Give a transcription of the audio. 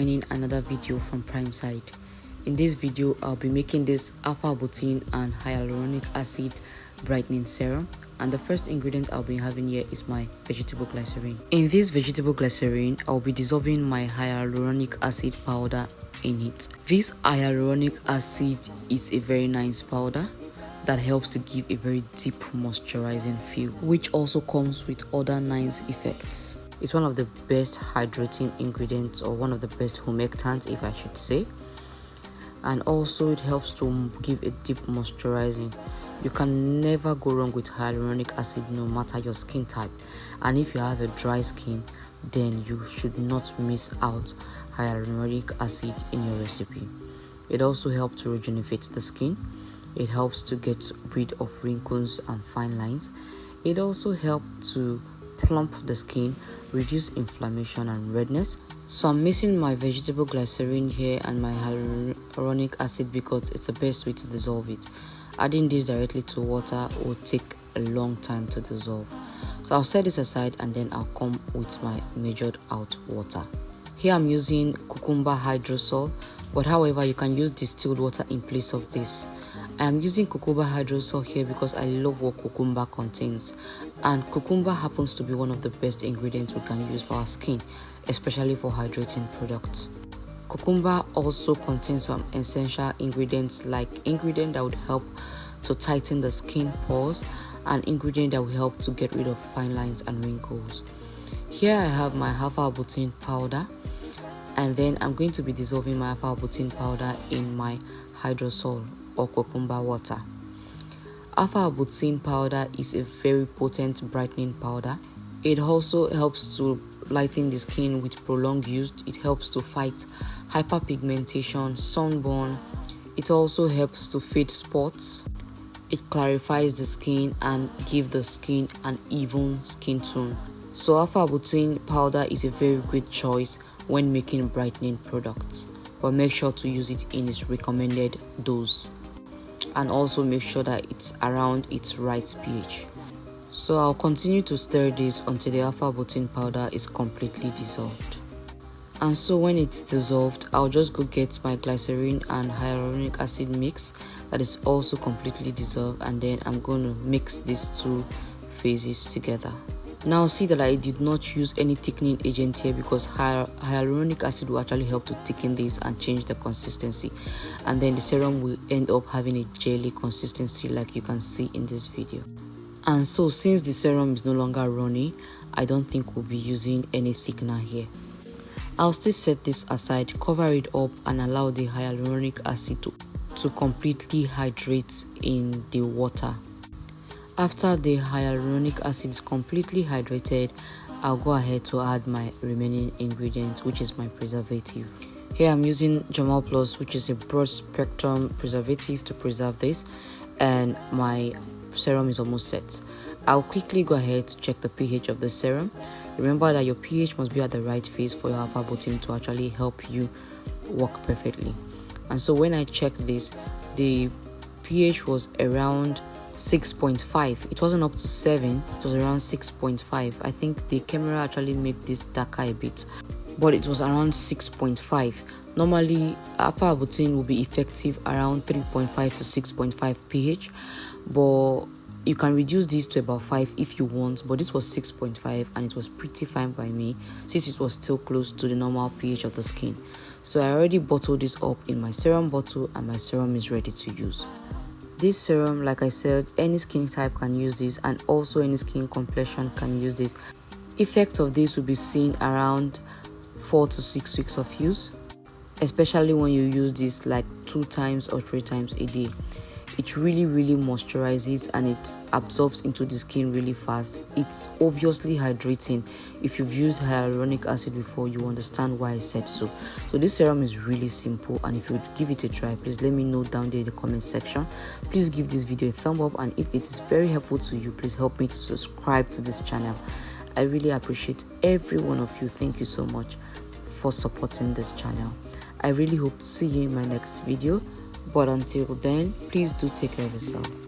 joining another video from Prime Side. In this video, I'll be making this alpha-butene and hyaluronic acid brightening serum, and the first ingredient I'll be having here is my vegetable glycerin. In this vegetable glycerin, I'll be dissolving my hyaluronic acid powder in it. This hyaluronic acid is a very nice powder that helps to give a very deep moisturizing feel, which also comes with other nice effects. It's one of the best hydrating ingredients, or one of the best humectants if I should say, and also it helps to give a deep moisturizing. You can never go wrong with hyaluronic acid no matter your skin type, and if you have a dry skin, then you should not miss out hyaluronic acid in your recipe. It also helps to rejuvenate the skin. It helps to get rid of wrinkles and fine lines. It also helps to plump the skin, reduce inflammation and redness. So I'm mixing my vegetable glycerin here and my hyaluronic acid because it's the best way to dissolve it. Adding this directly to water will take a long time to dissolve. So I'll set this aside and then I'll come with my measured out water. Here I'm using cucumber hydrosol, but however you can use distilled water in place of this. I am using cucumber hydrosol here because I love what cucumber contains, and cucumber happens to be one of the best ingredients we can use for our skin, especially for hydrating products. Cucumber also contains some essential ingredients, like ingredient that would help to tighten the skin pores and ingredient that will help to get rid of fine lines and wrinkles. Here I have my alpha-butene powder, and then I'm going to be dissolving my alpha-butene powder in my hydrosol or cucumber water. Alpha-butene powder is a very potent brightening powder. It also helps to lighten the skin with prolonged use. It helps to fight hyperpigmentation, sunburn. It also helps to fade spots. It clarifies the skin and gives the skin an even skin tone. So alpha-butene powder is a very great choice when making brightening products, but make sure to use it in its recommended dose, and also make sure that it's around its right pH. So I'll continue to stir this until the alpha-butene powder is completely dissolved. And so when it's dissolved, I'll just go get my glycerin and hyaluronic acid mix that is also completely dissolved, and then I'm going to mix these two phases together. Now see that I did not use any thickening agent here because hyaluronic acid will actually help to thicken this and change the consistency, and then the serum will end up having a jelly consistency like you can see in this video. And so since the serum is no longer runny, I don't think we'll be using any thickener here. I'll still set this aside, cover it up, and allow the hyaluronic acid to completely hydrate in the water. After the hyaluronic acid is completely hydrated, I'll go ahead to add my remaining ingredient, which is my preservative. Here I'm using Jamal Plus, which is a broad spectrum preservative to preserve this, and my serum is almost set. I'll quickly go ahead to check the pH of the serum. Remember that your pH must be at the right phase for your alpha-butene to actually help you work perfectly. And so when I checked this, the pH was around 6.5. It wasn't up to 7, it was around 6.5. I think the camera actually made this darker a bit, but it was around 6.5. Normally alpha-butene will be effective around 3.5 to 6.5 pH, but you can reduce this to about 5 if you want, but this was 6.5 and it was pretty fine by me since it was still close to the normal pH of the skin. So I already bottled this up in my serum bottle, and my serum is ready to use. This serum, like I said, any skin type can use this, and also any skin complexion can use this. Effect of this will be seen around 4 to 6 weeks of use, especially when you use this like 2 times or 3 times a day. It really moisturizes and it absorbs into the skin really fast. It's obviously hydrating. If you've used hyaluronic acid before, you understand why I said so. So this serum is really simple, and if you would give it a try, please let me know down there in the comment section. Please give this video a thumb up, and if it is very helpful to you, please help me to subscribe to this channel. I really appreciate every one of you. Thank you so much for supporting this channel. I really hope to see you in my next video. But until then, please do take care of yourself.